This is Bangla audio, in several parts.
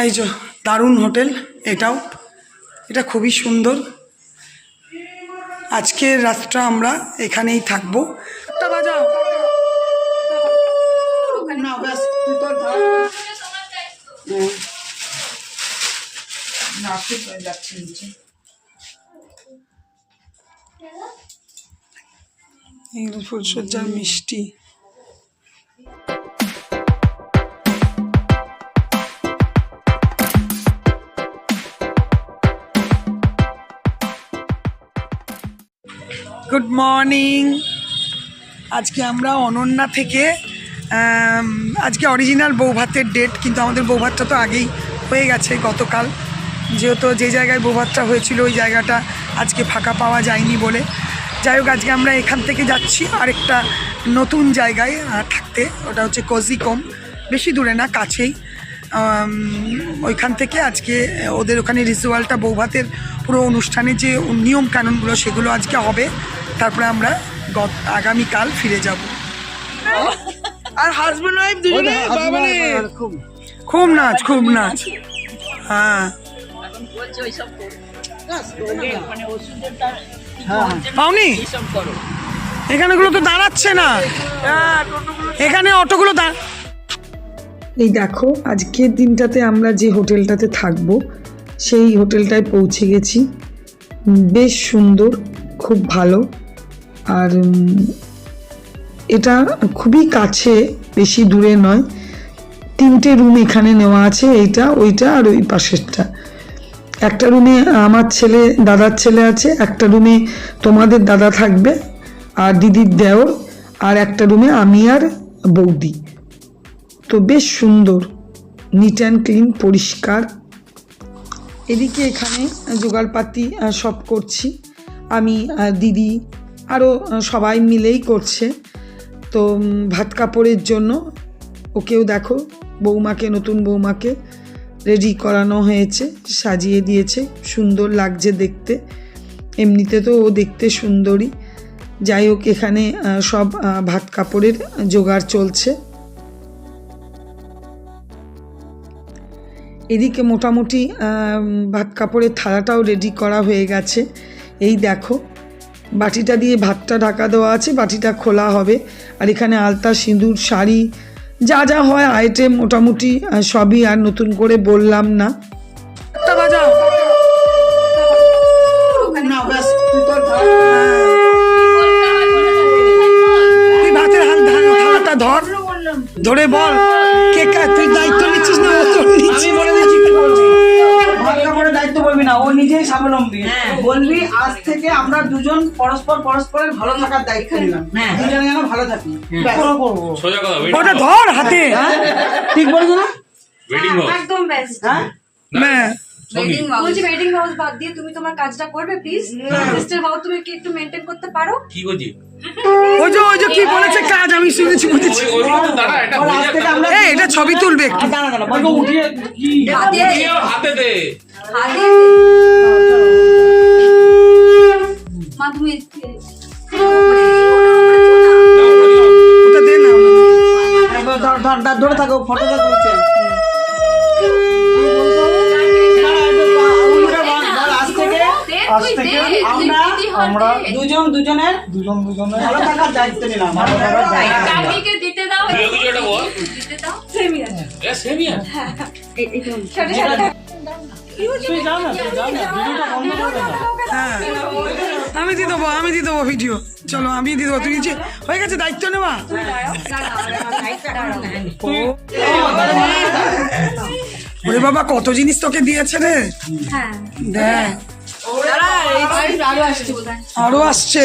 এই যে দারুণ হোটেল, এটাও, এটা খুবই সুন্দর। আজকের রাতটা আমরা এখানেই থাকবো। বাজাও না, ব্যাস তুই তোর না, ঠিক হয়ে যাচ্ছে নিচে। এগুলো ফুলসজ্জার মিষ্টি। Good morning. আজকে আমরা অনন্যা থেকে, আজকে অরিজিনাল বৌভাতের ডেট, কিন্তু আমাদের বৌভাতটা তো আগেই হয়ে গেছে গতকাল, যেহেতু যে জায়গায় বৌভাতটা হয়েছিল ওই জায়গাটা আজকে ফাঁকা পাওয়া যায়নি বলে। যাই হোক, আজকে আমরা এখান থেকে যাচ্ছি আরেকটা নতুন জায়গায় থাকতে, ওটা হচ্ছে কোজিকোম, বেশি দূরে না, কাছেই। ওইখান থেকে আজকে ওদের ওখানে রিচুয়ালটা, বৌভাতের পুরো অনুষ্ঠানের যে নিয়ম কানুনগুলো সেগুলো আজকে হবে, তারপরে আমরা আগামীকাল ফিরে যাব। আর হাজব্যান্ড ওয়াইফ দুজনে খুব নাচ, খুব নাচ। হ্যাঁ, পাওনি এখানেগুলো তো দাঁড়াচ্ছে না, এখানে অটোগুলো এই দেখো, আজকের দিনটাতে আমরা যে হোটেলটাতে থাকবো সেই হোটেলটায় পৌঁছে গেছি। বেশ সুন্দর, খুব ভালো। আর এটা খুবই কাছে, বেশি দূরে নয়। 3টে রুম এখানে নেওয়া আছে, এইটা, ওইটা আর ওই পাশেরটা। একটা রুমে আমার ছেলে, দাদার ছেলে আছে, একটা রুমে তোমাদের দাদা থাকবে আর দিদির দেওর, আর একটা রুমে আমি আর বৌদি। তো বেশ সুন্দর, নিট অ্যান্ড ক্লিন, পরিষ্কার। এদিকে এখানে জোগাড়পাতি সব করছি আমি, দিদি, আরও সবাই মিলেই করছে। তো ভাত কাপড়ের জন্য ওকেও দেখো, বৌমাকে, নতুন বৌমাকে রেডি করানো হয়েছে, সাজিয়ে দিয়েছে, সুন্দর লাগছে দেখতে। এমনিতে তো ও দেখতে সুন্দরী। যাই হোক, এখানে সব ভাত কাপড়ের জোগাড় চলছে। এদিকে মোটামুটি ভাত কাপড়ের থালাটাও রেডি করা হয়ে গেছে। এই দেখো, বাটিটা দিয়ে ভাতটা ঢাকা দেওয়া আছে, বাটিটা খোলা হবে। আর এখানে আলতা, সিঁদুর, শাড়ি, যা যা হয় আইটেম মোটামুটি সবই, আর নতুন করে বললাম না। তুই ভাতের থালাটা ধর, ধরে বল কে, তুই দায়িত্ব নিচ্ছিস না? আমি বলে দিচ্ছি কি বলবি, ভালো করে দায়িত্ব বলবি না, ও নিজেই স্বাবলম্বী। বলবি আজ থেকে আমরা দুজন পরস্পরের ভালো থাকার দায়িত্ব নিলাম, দুজনে যেন ভালো থাকি। ওটা ধর হাতে, ঠিক বলছো না? একদম বেস্ট। হ্যাঁ, বলছি ওয়েডিং হাউস বাদ দিয়ে তুমি তোমার কাজটা করবে প্লিজ। সিস্টার হাউ তুমি কি একটু মেইনটেইন করতে পারো? কি করছি? ওই যে কি বলেছে কাজ, আমি শুনেছি, বুঝেছি। এই এটা ছবি তুলবে একটু, হাতে দে, মা তুমি ওটা দে না, ধরে থাকো, ফটোটা তুলছে। আমরা দুজনের ভালো থাকার দায়িত্ব নিলাম। কাকিকে দিতে দাও, এটা বল, দিতে দাও। সেমিয়ার, এ সেমিয়ার, ছোট ছোট। হ্যাঁ আমি দিয়ে দেবো ভিডিও। চলো আমি দিয়ে দেবো, তুমি যে হয়ে গেছে দায়িত্ব নেওয়া। ওরে বাবা, কত জিনিস তোকে দিয়েছে রে। দেখ আরো আসছে।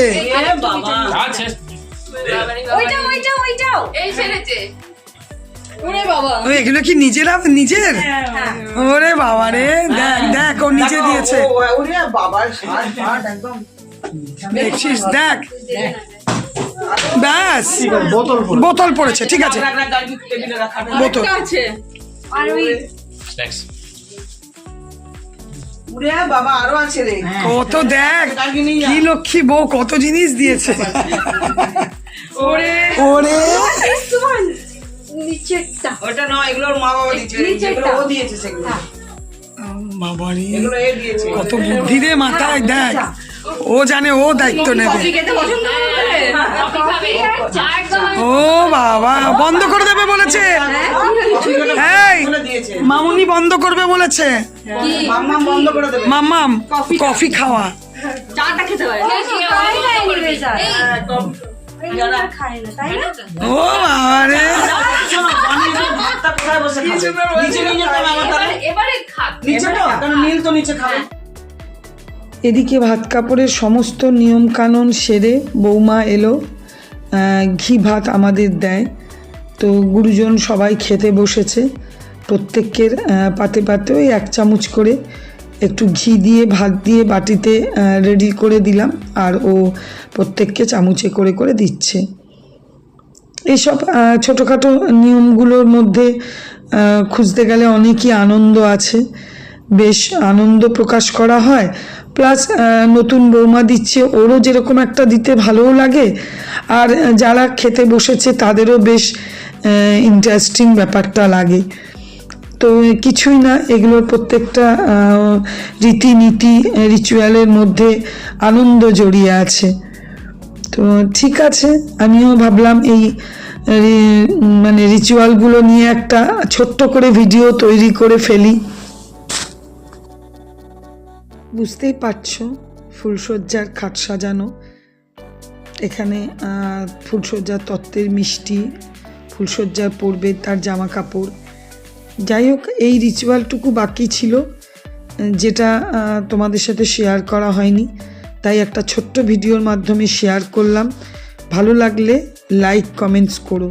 এগুলো কি নিজের? ওরে বাবা রে, দেখ দেখ, ও নিজে দিয়েছে। দেখছিস, দেখ, ব্যাস বোতল পড়েছে, ঠিক আছে, বোতল আছে। আর ওই বাবা আরো আছে রে, কত, দেখ কি লক্ষ্মী বউ, কত জিনিস দিয়েছে। ওরে ওরে, নিচেরটা। ওটা নয়, এগুলো ওর মা বাবা দিয়েছে, যেগুলো ও দিয়েছে সেগুলো। হ্যাঁ। বাবারি এগুলো এ দিয়েছে। কত বুদ্ধি রে মাথায়, দেখ ও জানে ও দায়িত্ব নেবে। ও বাবা, বন্ধ করে দেবে বলেছে। এই এগুলো দিয়েছে। মামুনি বন্ধ করবে বলেছে। মাম্মা বন্ধ করে দেবে। মাম্মাম কফি খাওয়া। চাটা খেতে পারে। খায় না এনিওয়েজ আর। হ্যাঁ, যারা খায় না, তাই না? ও বাবা রে, শোনো, বানি যে ভাতটা কোথায় বসে খাবে? নিচে নিয়ে যেতে হবে আমার তাহলে। এবারে খা নিচে তো? কারণ নীল তো নিচে খাবে। এদিকে ভাত কাপড়ের সমস্ত নিয়ম কানুন সেরে বৌমা এলো, ঘি ভাত আমাদের দেয়। তো গুরুজন সবাই খেতে বসেছে, প্রত্যেকের পাতে পাতে ওই 1 চামচ করে একটু ঘি দিয়ে ভাত দিয়ে বাটিতে রেডি করে দিলাম, আর ও প্রত্যেককে চামচে করে করে দিচ্ছে। এইসব ছোটোখাটো নিয়মগুলোর মধ্যে খুঁজতে গেলে অনেকই আনন্দ আছে, বেশ আনন্দ প্রকাশ করা হয়। প্লাস নতুন বৌমা দিচ্ছে, ওরও যেরকম একটা দিতে ভালোও লাগে, আর যারা খেতে বসেছে তাদেরও বেশ ইন্টারেস্টিং ব্যাপারটা লাগে। তো কিছুই না, এগুলোর প্রত্যেকটা রীতিনীতি রিচুয়ালের মধ্যে আনন্দ জড়িয়ে আছে। তো ঠিক আছে, আমিও ভাবলাম এই মানে রিচুয়ালগুলো নিয়ে একটা ছোট্ট করে ভিডিও তৈরি করে ফেলি। বুঝতেই পারছো, ফুলসজ্জার খাট সাজানো, এখানে ফুলসজ্জার তত্ত্বের মিষ্টি, ফুলসজ্জার পরবে তার জামা কাপড়। যাই হোক, এই রিচুয়ালটুকু বাকি ছিল যেটা তোমাদের সাথে শেয়ার করা হয়নি, তাই একটা ছোট্ট ভিডিওর মাধ্যমে শেয়ার করলাম। ভালো লাগলে লাইক কমেন্টস করো।